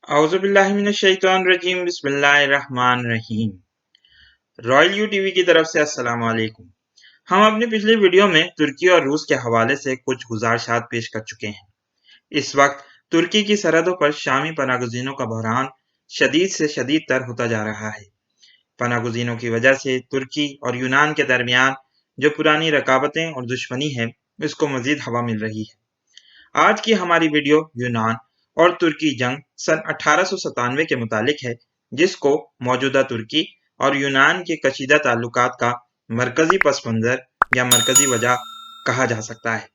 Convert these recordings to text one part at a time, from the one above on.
औज़ुबिल्लाहिमिनश्शैतानिर्रजीम बिस्मिल्लाहिर्रहमानिर्रहीम। Royal you TV की तरफ से अस्सलाम वालेकुम। हम अपनी पिछली वीडियो में तुर्की और रूस के हवाले से कुछ गुज़ारिशात पेश कर चुके हैं। इस वक्त तुर्की की सरहदों पर शामी पनागज़ीनों का बहरान शदीद से शदीद तर होता जा रहा है। पनागज़ीनों की वजह से तुर्की और यूनान के दरमियान जो पुरानी रकाबतें और दुश्मनी है, इसको मज़ीद हवा मिल रही है। आज की हमारी वीडियो यूनान और तुर्की जंग सन 1897 के मुतालिक है, जिसको मौजूदा तुर्की और यूनान के कशीदा ताल्लुकात का मरकजी पस मंज़र या मरकजी वजह कहा जा सकता है।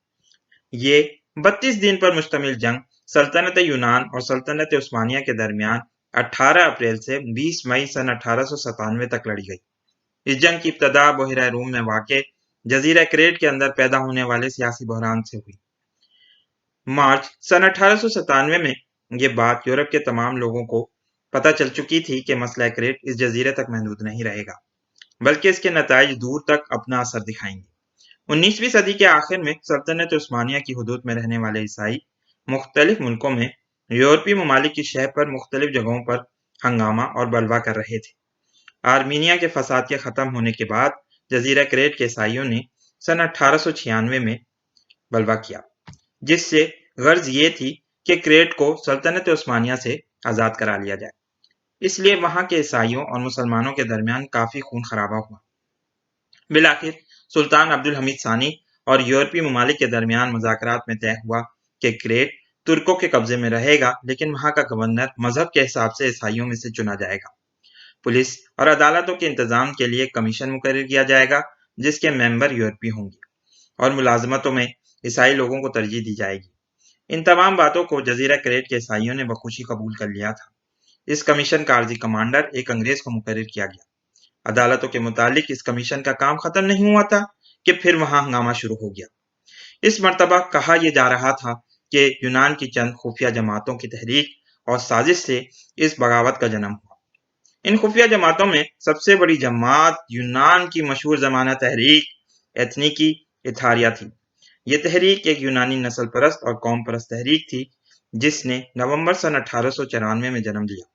ये 32 दिन पर मुश्तमिल जंग सल्तनत यूनान और सल्तनत उस्मानिया के दरमियान 18 अप्रैल से 20 मई सन 1897 तक लड़ी गई। इस जंग की इब्तदा बहिरा रूम में वाक़े जजीरा क्रेट के अंदर पैदा होने वाले सियासी बहरान से हुई। मार्च सन 1897 में ये बात यूरोप के तमाम लोगों को पता चल चुकी थी कि मसला क्रेट इस जजीरे तक महदूद नहीं रहेगा, बल्कि इसके नताइज दूर तक अपना असर दिखाएंगे। 19वीं सदी के आखिर में सल्तनत उस्मानिया की हदूद में रहने वाले ईसाई मुख्तलिफ मुल्कों में यूरोपीय ममालिक की शह पर मुख्तलिफ जगहों पर हंगामा और बलवा कर रहे थे। आर्मीनिया के फसाद के ख़त्म होने के बाद जजीरा क्रेट के ईसाइयों ने सन 1896 में बलवा किया, जिससे गर्ज ये थी कि क्रेट को सल्तनत उस्मानिया से आज़ाद करा लिया जाए। इसलिए वहां के ईसाइयों और मुसलमानों के दरमियान काफ़ी खून खराबा हुआ। बिलाखिर सुल्तान अब्दुल हमीद सानी और यूरोपीय ममालिक के दरमियान मुज़ाकरात में तय हुआ कि क्रेट तुर्कों के कब्जे में रहेगा, लेकिन वहां का गवर्नर मजहब के हिसाब से ईसाइयों में से चुना जाएगा। पुलिस और अदालतों के इंतजाम के लिए कमीशन मुकर्रर किया जाएगा, जिसके मेंबर यूरोपीय होंगे, और मुलाजमतों में ईसाई लोगों को तरजीह दी जाएगी। इन तमाम बातों को जजीरा क्रेट के ईसाइयों ने बखुशी कबूल कर लिया था। इस कमीशन का आर्जी कमांडर एक अंग्रेज को मुकर्रर किया गया। अदालतों के मुतालिक इस कमीशन का काम खत्म नहीं हुआ था कि फिर वहां हंगामा शुरू हो गया। इस मर्तबा कहा यह जा रहा था कि यूनान की चंद खुफिया जमातों की तहरीक और साजिश से इस बगावत का जन्म हुआ। इन खुफिया जमातों में सबसे बड़ी जमात यूनान की मशहूर जमाना तहरीक एथनिकी इथारिया थी। ये तहरीक एक यूनानी नस्ल परस्त और कौम परस्त तहरीक थी, जिसने नवंबर सन 1894 में जन्म लिया।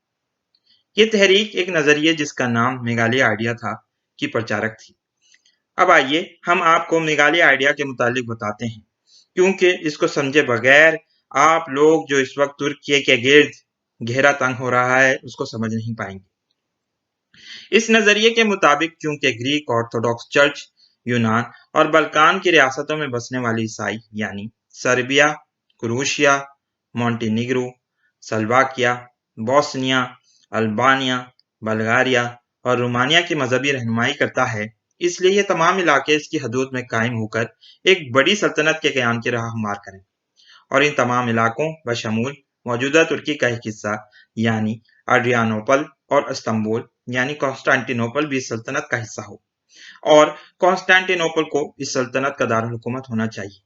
ये तहरीक एक नजरिए जिसका नाम मेघालय आइडिया था की प्रचारक थी। अब आइए हम आपको मेघालय आइडिया के मुतालिक बताते हैं, क्योंकि इसको समझे बगैर आप लोग जो इस वक्त तुर्की के गिर्द घेरा तंग हो रहा है उसको समझ नहीं पाएंगे। इस नजरिए के मुताबिक चूंकि ग्रीक ऑर्थोडॉक्स चर्च यूनान और बल्कान की रियासतों में बसने वाले ईसाई यानी Serbia, Croatia, Montenegro, Slovakia, Bosnia, Albania, Bulgaria और रोमानिया की मजहबी रहनुमाई करता है, इसलिए ये तमाम इलाके इसकी हदूद में कायम होकर एक बड़ी सल्तनत के क़याम की राह हमवार करें, और इन तमाम इलाकों बशमूल मौजूदा तुर्की का एक हिस्सा यानी एड्रियानोपल और इस्तंबुल यानी कॉन्स्टेंटिनोपल भी इस सल्तनत का हिस्सा हो, और कॉन्स्टेंटिनोपल को इस सल्तनत का दारुल हुकूमत होना चाहिए,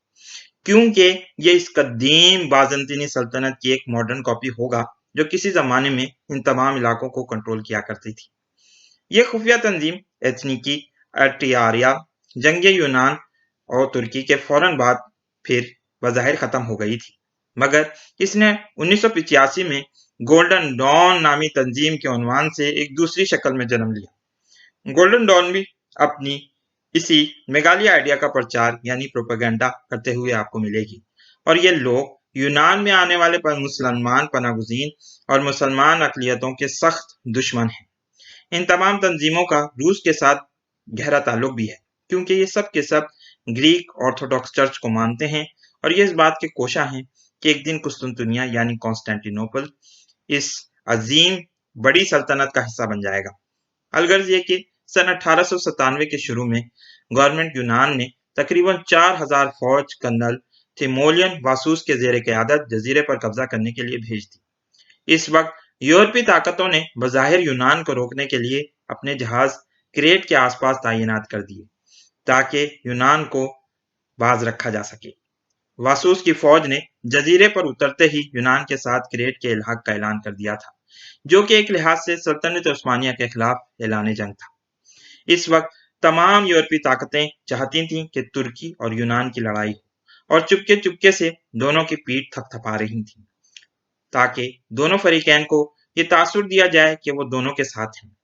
क्योंकि ये इस कदीम बाज़ंतीनी सल्तनत की एक मॉडर्न कॉपी होगा जो किसी ज़माने में इन तमाम इलाकों को कंट्रोल किया करती थी। ये खुफिया तंजीम एथनिकी एट्रियारिया जंग यूनान और तुर्की के फौरन बाद फिर बज़ाहिर ख़त्म हो गई थी, मगर इसने 1985 में गोल्डन डॉन नामी तंजीम के उन्वान से एक दूसरी शक्ल में जन्म लिया। गोल्डन डॉन भी अपनी इसी मेघालय आइडिया का प्रचार यानी प्रोपेगेंडा करते हुए आपको मिलेगी, और ये लोग यूनान में आने वाले मुसलमान पनागुज़ीन और मुसलमान अक़लियतों के सख्त दुश्मन हैं। इन तमाम तंजीमों का रूस के साथ गहरा ताल्लुक भी है, क्योंकि ये सब के सब ग्रीक ऑर्थोडॉक्स चर्च को मानते हैं, और ये इस बात के कोशा हैं कि एक दिन कुस्तुनतुनिया यानी कॉन्स्टेंटिनोपल इस अजीम बड़ी सल्तनत का हिस्सा बन जाएगा। अलगर्ज ये कि सन 1897 के शुरू में गवर्नमेंट यूनान ने तकरीबन 4000 फौज कर्नल थिमोलियन वासूस के जेर क़यादत जजीरे पर कब्जा करने के लिए भेज दी। इस वक्त यूरोपीय ताकतों ने बज़ाहिर यूनान को रोकने के लिए अपने जहाज क्रेट के आसपास तैनात कर दिए, ताकि यूनान को बाज रखा जा सके। वासूस की फौज ने जजीरे पर उतरते ही यूनान के साथ क्रेट के इल्हाक का ऐलान कर दिया था, जो कि एक लिहाज से सल्तनत उस्मानिया के खिलाफ ऐलान जंग था। इस वक्त तमाम यूरोपीय ताकतें चाहती थीं कि तुर्की और यूनान की लड़ाई हो, और चुपके चुपके से दोनों की पीठ थपथपा रही थीं। ताकि दोनों फरीकैन को ये तासुर दिया जाए कि वो दोनों के साथ हैं।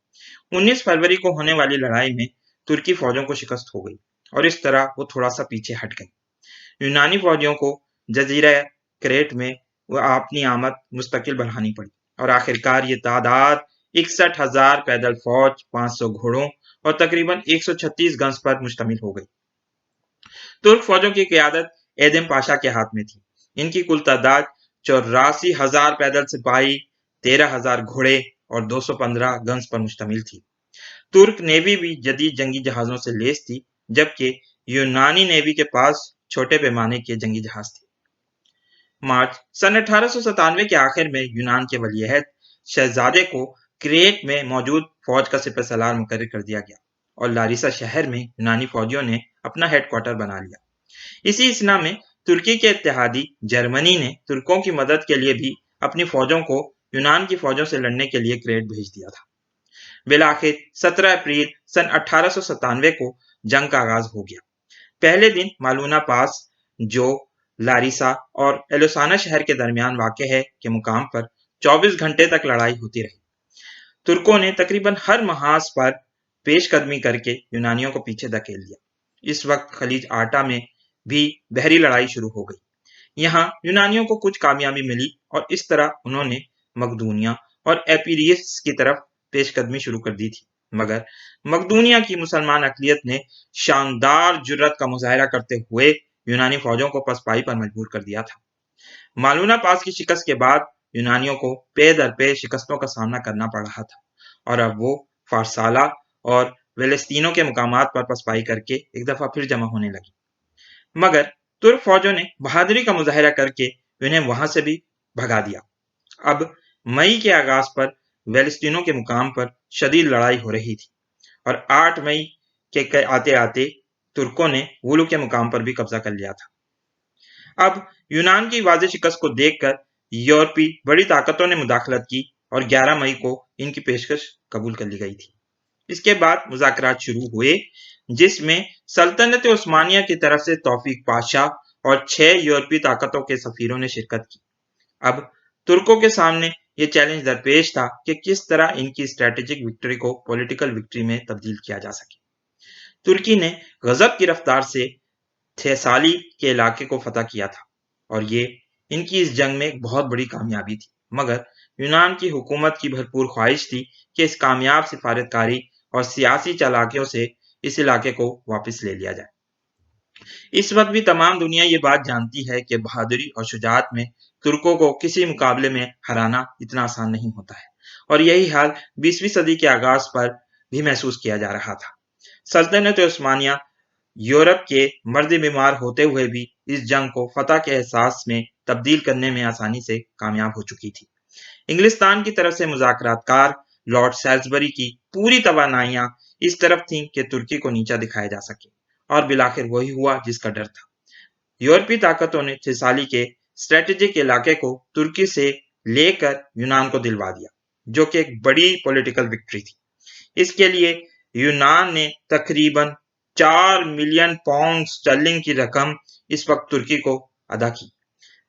19 फरवरी को होने वाली लड़ाई में तुर्की फौजों को शिकस्त हो गई और इस तरह वो थोड़ा सा पीछे हट गई। यूनानी फौजियों को जजीरा क्रेट में वो अपनी आमद मुस्तकिल बढ़ानी पड़ी और आखिरकार ये तादाद 61,000 पैदल फौज, 500 घोड़ों और तकरीबन 136 गन्स पर मुश्तमिल हो गई। तुर्क फौजों की क़यादत एदम पाशा के हाथ में थी। इनकी कुल तादाद 84,000 पैदल सिपाही, 13,000 घोड़े और 215 गन्स पर मुश्तमिल थी। तुर्क नेवी भी जदीद जंगी जहाज़ों से लैस थी, जबकि यूनानी नेवी के पास छोटे पैमाने के जंगी जहाज थे। मार्च सन 1897 के आखिर में यूनान के वलीअहद शहजादे को क्रेट में मौजूद फौज का सिपहसालार मुकर्रर कर दिया गया और लारिसा शहर में यूनानी फौजियों ने अपना हेडक्वार्टर बना लिया। इसी इसना में तुर्की के इत्तेहादी जर्मनी ने तुर्कों की मदद के लिए भी अपनी फौजों को यूनान की फौजों से लड़ने के लिए क्रेट भेज दिया था। बिलाखिर 17 अप्रैल सन 1897 को जंग का आगाज हो गया। पहले दिन मालूना पास, जो लारिसा और एलोसाना शहर के दरमियान वाक़ है, के मुकाम पर 24 घंटे तक लड़ाई होती रही। तुर्कों ने तकरीबन हर महाज पर पेशकदमी करके यूनानियों को पीछे धकेल दिया। इस वक्त खलीज आटा में भी बहरी लड़ाई शुरू हो गई। यहाँ यूनानियों को कुछ कामयाबी मिली और इस तरह उन्होंने मकदूनिया और एपिरियस की तरफ पेशकदमी शुरू कर दी थी, मगर मकदूनिया की मुसलमान अक़लियत ने शानदार जुर्रत का मुजाहरा करते हुए यूनानी फौजों को पसपाई पर मजबूर कर दिया था। मालूना पास की शिकस्त के बाद यूनानियों को पे दर पे शिकस्तों का सामना करना पड़ रहा था और अब वो फारसाला और वेलेस्तीनों के मुकामात पर पसपाई करके एक दफा फिर जमा होने लगी। मगर तुर्क फौजों ने बहादुरी का मुजाहरा करके उन्हें वहां से भी भगा दिया। अब मई के आगाज पर वेलेस्तीनों के मुकाम पर शदीद लड़ाई हो रही थी और 8 मई के आते आते तुर्कों ने वुलू के मुकाम पर भी कब्जा कर लिया था। अब यूनान की वाज़ेह शिकस्त को देखकर यूरोपी बड़ी ताकतों ने मुदाखलत की और 11 मई को इनकी पेशकश कबूल कर ली गई थी। इसके बाद मुज़ाकरात शुरू हुए, जिसमें सल्तनत उस्मानिया की तरफ से तौफीक पाशा और 6 यूरोपीय ताकतों के सफीरों ने शिरकत की। अब तुर्कों के सामने ये चैलेंज दरपेश था कि किस तरह इनकी स्ट्रेटेजिक विक्ट्री को पॉलिटिकल विक्ट्री में तब्दील किया जा सके। तुर्की ने गजब की रफ्तार से थेसाली के इलाके को फतह किया था और ये इनकी इस जंग में एक बहुत बड़ी कामयाबी थी, मगर यूनान की हुकूमत की भरपूर ख्वाहिश थी कि इस कामयाब सिफारतकारी और सियासी चालाकियों से इस इलाके को वापस ले लिया जाए। इस वक्त भी तमाम दुनिया ये बात जानती है कि बहादुरी और शुजाअत में तुर्कों को किसी मुकाबले में हराना इतना आसान नहीं होता है और यही हाल 20वीं सदी के आगाज पर भी महसूस किया जा रहा था। सल्तनत उस्मानिया यूरोप के मर्द बीमार होते हुए भी इस जंग को फतह के एहसास में तब्दील करने में आसानी से कामयाब हो चुकी थी। इंग्लिस्तान की तरफ से मुज़ाकरातकार लॉर्ड सैल्सबरी की पूरी तवानाइयां इस तरफ थीं कि तुर्की को नीचा दिखाया जा सके और बिलाखिर वही हुआ जिसका डर था। यूरोपीय ताकतों ने थेसाली के स्ट्रेटेजिक इलाके को तुर्की से लेकर यूनान को दिलवा दिया, जो कि एक बड़ी पॉलिटिकल विक्ट्री थी। इसके लिए यूनान ने तकरीबन 4 मिलियन पाउंड स्टर्लिंग की रकम इस वक्त तुर्की को अदा की।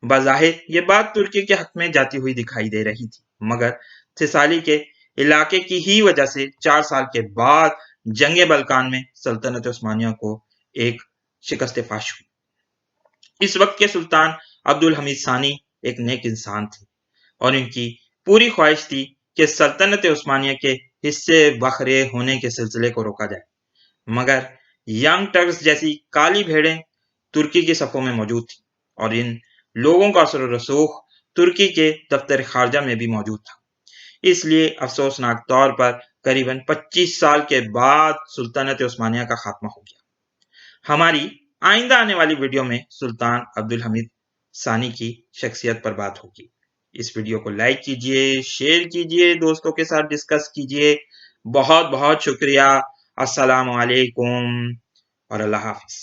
बज़ाहिर ये बात तुर्की के हक में जाती हुई दिखाई दे रही थी, मगर थेसाली के इलाके की ही वजह से 4 साल के बाद जंग बल्कान में सल्तनत उस्मानिया को एक शिकस्त फाश हुई। इस वक्त के सुल्तान अब्दुल हमीद सानी एक नेक इंसान थे और इनकी पूरी ख्वाहिश थी कि सल्तनत उस्मानिया के हिस्से बखरे होने के सिलसिले को रोका जाए, मगर यंग टर्क्स जैसी काली भेड़ें तुर्की की सफ़ों में मौजूद थी और इन लोगों का असर रसूख तुर्की के दफ्तर खारजा में भी मौजूद था। इसलिए अफसोसनाक तौर पर करीबन 25 साल के बाद सुल्तानत उस्मानिया का खात्मा हो गया। हमारी आइंदा आने वाली वीडियो में सुल्तान अब्दुल हमीद सानी की शख्सियत पर बात होगी। इस वीडियो को लाइक कीजिए, शेयर कीजिए, दोस्तों के साथ डिस्कस कीजिए। बहुत बहुत शुक्रिया। अस्सलाम वालेकुम और अल्लाह हाफिज।